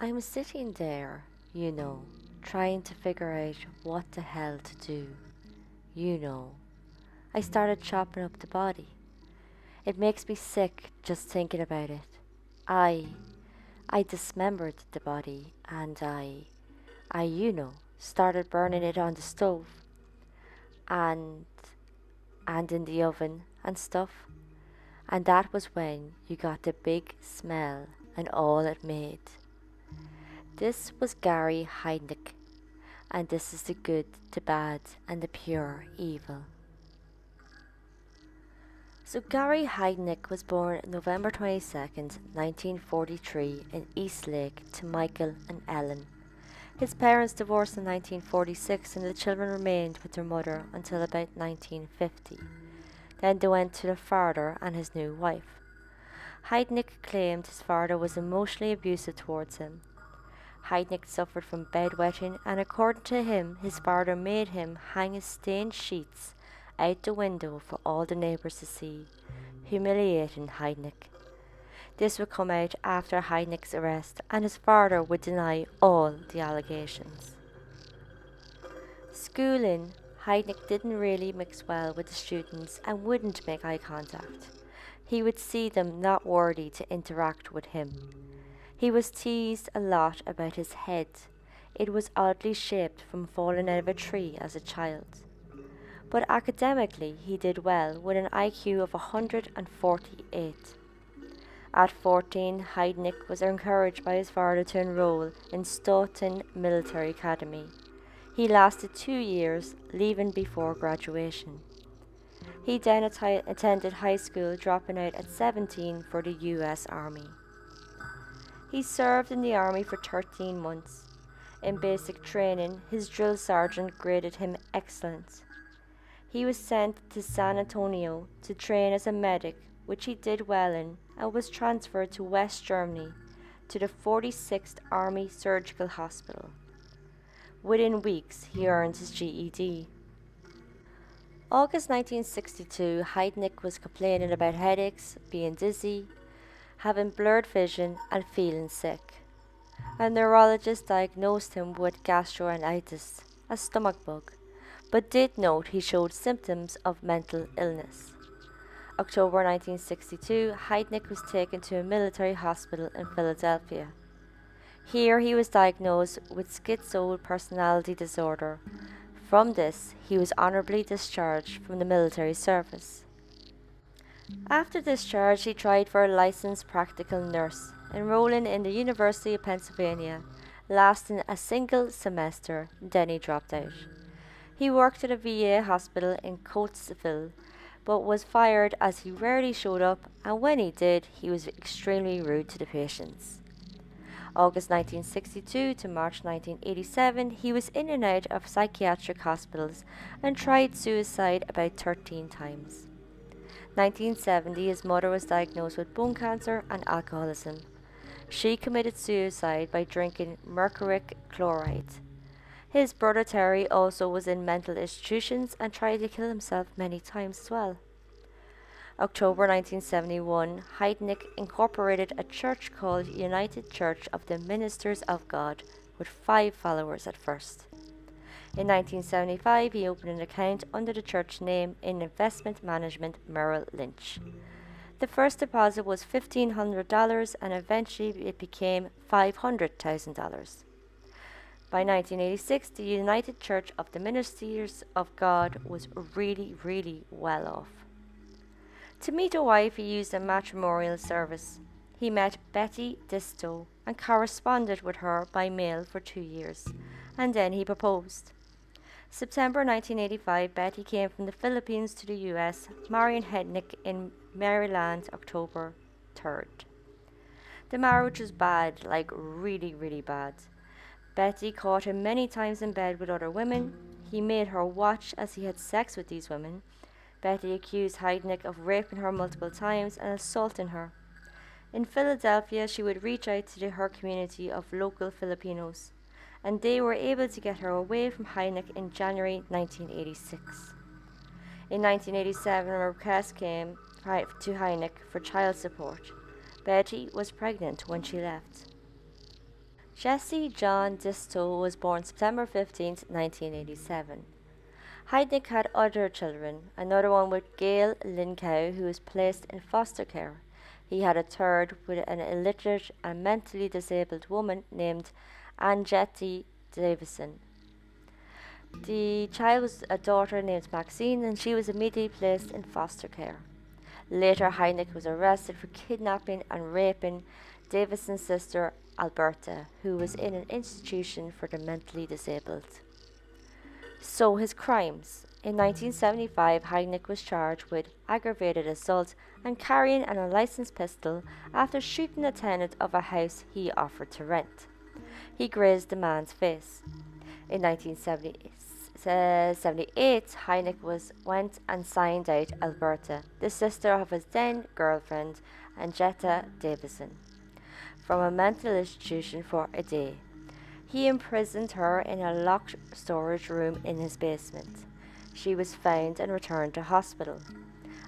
I'm sitting there, trying to figure out what the hell to do. You know, I started chopping up the body. It makes me sick just thinking about it. I, I dismembered the body and I started burning it on the stove and, and in the oven and stuff. And that was when you got the big smell and all it made. This was Gary Heidnik, and this is the good, the bad, and the pure evil. So Gary Heidnik was born November 22nd, 1943 in Eastlake to Michael and Ellen. His parents divorced in 1946 and the children remained with their mother until about 1950. Then they went to their father and his new wife. Heidnik claimed his father was emotionally abusive towards him. Heidnik suffered from bedwetting, and according to him, his father made him hang his stained sheets out the window for all the neighbours to see, humiliating Heidnik. This would come out after Heidnik's arrest, and his father would deny all the allegations. Schooling, Heidnik didn't really mix well with the students and wouldn't make eye contact. He would see them not worthy to interact with him. He was teased a lot about his head. It was oddly shaped from falling out of a tree as a child. But academically he did well with an IQ of 148. At 14, Heidnik was encouraged by his father to enroll in Stoughton Military Academy. He lasted 2 years, leaving before graduation. He then attended high school, dropping out at 17 for the US Army. He served in the Army for 13 months. In basic training, his drill sergeant graded him excellent. He was sent to San Antonio to train as a medic, which he did well in, and was transferred to West Germany, to the 46th Army Surgical Hospital. Within weeks, he earned his GED. August 1962, Heidnik was complaining about headaches, being dizzy, having blurred vision, and feeling sick. A neurologist diagnosed him with gastroenteritis, a stomach bug, but did note he showed symptoms of mental illness. October 1962, Heidnik was taken to a military hospital in Philadelphia. Here he was diagnosed with schizoid personality disorder. From this, he was honorably discharged from the military service. After discharge, he tried for a licensed practical nurse, enrolling in the University of Pennsylvania, lasting a single semester, then he dropped out. He worked at a VA hospital in Coatesville, but was fired as he rarely showed up, and when he did, he was extremely rude to the patients. August 1962 to March 1987, he was in and out of psychiatric hospitals and tried suicide about 13 times. 1970, his mother was diagnosed with bone cancer and alcoholism. She committed suicide by drinking mercuric chloride. His brother Terry also was in mental institutions and tried to kill himself many times as well. October 1971, Heidnik incorporated a church called United Church of the Ministers of God, with 5 followers at first. In 1975, he opened an account under the church name in investment management Merrill Lynch. The first deposit was $1,500 and eventually it became $500,000. By 1986, the United Church of the Ministers of God was really well off. To meet a wife, he used a matrimonial service. He met Betty Disto and corresponded with her by mail for 2 years, and then he proposed. September 1985, Betty came from the Philippines to the US, marrying Heidnik in Maryland October 3rd. The marriage was bad, like really bad. Betty caught him many times in bed with other women. He made her watch as he had sex with these women. Betty accused Heidnik of raping her multiple times and assaulting her. In Philadelphia, she would reach out to her community of local Filipinos, and they were able to get her away from Heidnik in January 1986. In 1987, a request came to Heidnik for child support. Betty was pregnant when she left. Jesse John Disto was born September 15, 1987. Heidnik had other children, another one with Gail Lincow, who was placed in foster care. He had a third with an illiterate and mentally disabled woman named Anjetti Davison. The child was a daughter named Maxine, and she was immediately placed in foster care. Later, Heidnik was arrested for kidnapping and raping Davison's sister Alberta, who was in an institution for the mentally disabled. So, his crimes. In 1975, Heidnik was charged with aggravated assault and carrying an unlicensed pistol after shooting a tenant of a house he offered to rent. He grazed the man's face. In 1978, Heidnik went and signed out Alberta, the sister of his then girlfriend, Angetta Davison, from a mental institution for a day. He imprisoned her in a locked storage room in his basement. She was found and returned to hospital.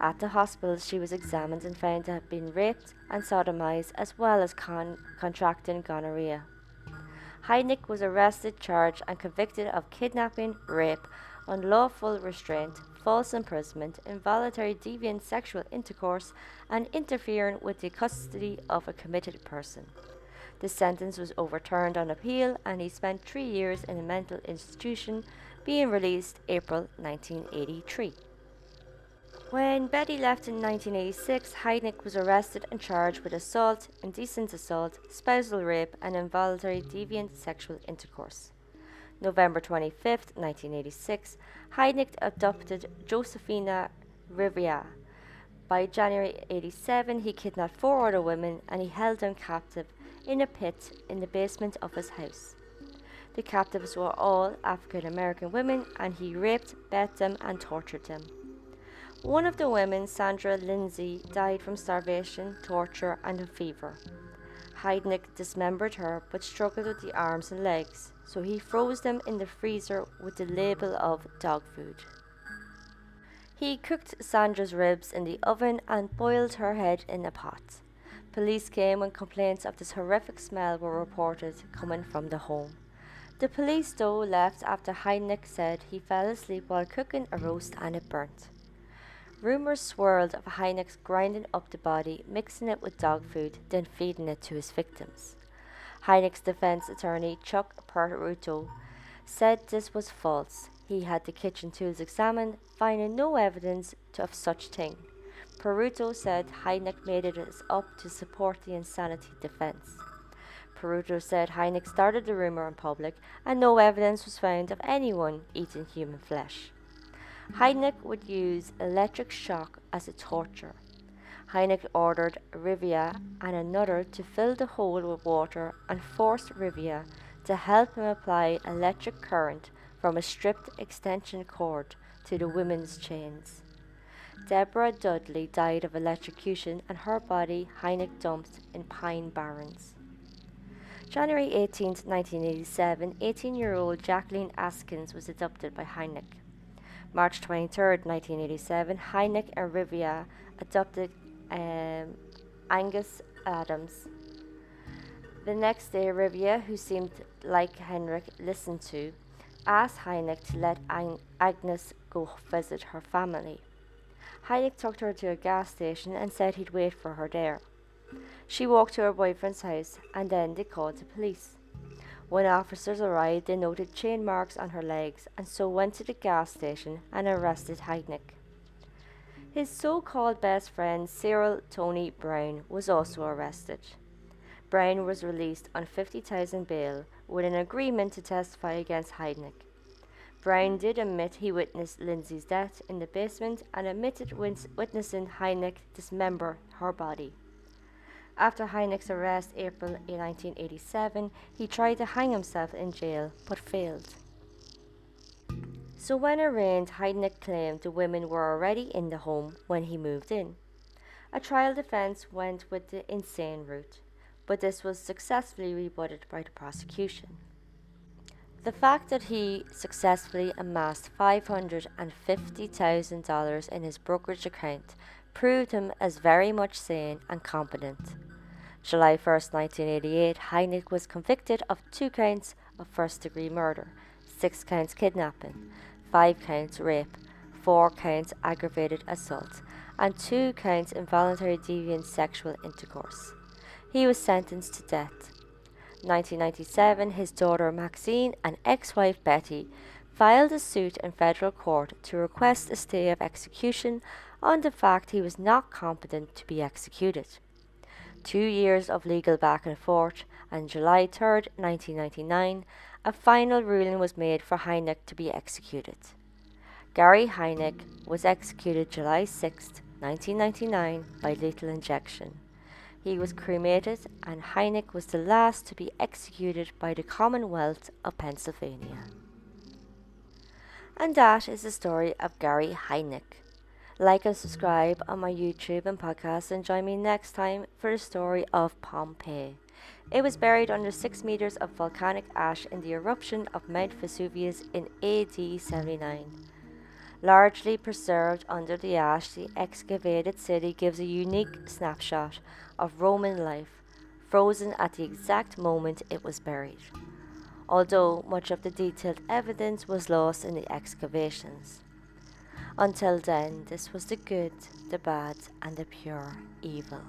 At the hospital, she was examined and found to have been raped and sodomized, as well as contracting gonorrhea. Heidnik was arrested, charged, and convicted of kidnapping, rape, unlawful restraint, false imprisonment, involuntary deviant sexual intercourse, and interfering with the custody of a committed person. The sentence was overturned on appeal, and he spent 3 years in a mental institution, being released April 1983. When Betty left in 1986, Heidnik was arrested and charged with assault, indecent assault, spousal rape, and involuntary deviant sexual intercourse. November 25, 1986, Heidnik adopted Josephina Rivia. By January 1987, he kidnapped 4 other women and he held them captive in a pit in the basement of his house. The captives were all African American women, and he raped, beat them, and tortured them. One of the women, Sandra Lindsay, died from starvation, torture, and a fever. Heidnik dismembered her but struggled with the arms and legs, so he froze them in the freezer with the label of dog food. He cooked Sandra's ribs in the oven and boiled her head in a pot. Police came when complaints of this horrific smell were reported coming from the home. The police, though, left after Heidnik said he fell asleep while cooking a roast and it burnt. Rumours swirled of Heidnik grinding up the body, mixing it with dog food, then feeding it to his victims. Heidnik's defense attorney, Chuck Peruto, said this was false. He had the kitchen tools examined, finding no evidence of such thing. Peruto said Heidnik made it up to support the insanity defense. Peruto said Heidnik started the rumor in public and no evidence was found of anyone eating human flesh. Heidnik would use electric shock as a torture. Heidnik ordered Rivia and another to fill the hole with water and forced Rivia to help him apply electric current from a stripped extension cord to the women's chains. Deborah Dudley died of electrocution and her body Heidnik dumped in Pine Barrens. January 18, 1987, 18-year-old Jacqueline Askins was adopted by Heidnik. March 23, 1987, Heidnik and Rivia adopted Angus Adams. The next day, Rivia, who seemed like Henrik listened to, asked Heidnik to let Agnes go visit her family. Heidnik took her to a gas station and said he'd wait for her there. She walked to her boyfriend's house and then they called the police. When officers arrived, they noted chain marks on her legs and so went to the gas station and arrested Heidnik. His so-called best friend, Cyril Tony Brown, was also arrested. Brown was released on $50,000 bail with an agreement to testify against Heidnik. Brown did admit he witnessed Lindsay's death in the basement and admitted witnessing Heidnik dismember her body. After Heidnik's arrest April 1987, he tried to hang himself in jail but failed. So when arraigned, Heidnik claimed the women were already in the home when he moved in. A trial defense went with the insane route, but this was successfully rebutted by the prosecution. The fact that he successfully amassed $550,000 in his brokerage account proved him as very much sane and competent. July 1st, 1988, Heidnik was convicted of 2 counts of first-degree murder, 6 counts kidnapping, 5 counts rape, 4 counts aggravated assault, and 2 counts involuntary deviant sexual intercourse. He was sentenced to death. 1997, his daughter Maxine and ex-wife Betty filed a suit in federal court to request a stay of execution on the fact he was not competent to be executed. 2 years of legal back and forth, and July 3rd, 1999, a final ruling was made for Heidnik to be executed. Gary Heidnik was executed July 6, 1999 by lethal injection. He was cremated, and Heidnik was the last to be executed by the Commonwealth of Pennsylvania. And that is the story of Gary Heidnik. Like and subscribe on my YouTube and podcast, and join me next time for the story of Pompeii. It was buried under 6 meters of volcanic ash in the eruption of Mount Vesuvius in AD 79. Largely preserved under the ash, the excavated city gives a unique snapshot of Roman life, frozen at the exact moment it was buried, although much of the detailed evidence was lost in the excavations. Until then, this was the good, the bad, and the pure evil.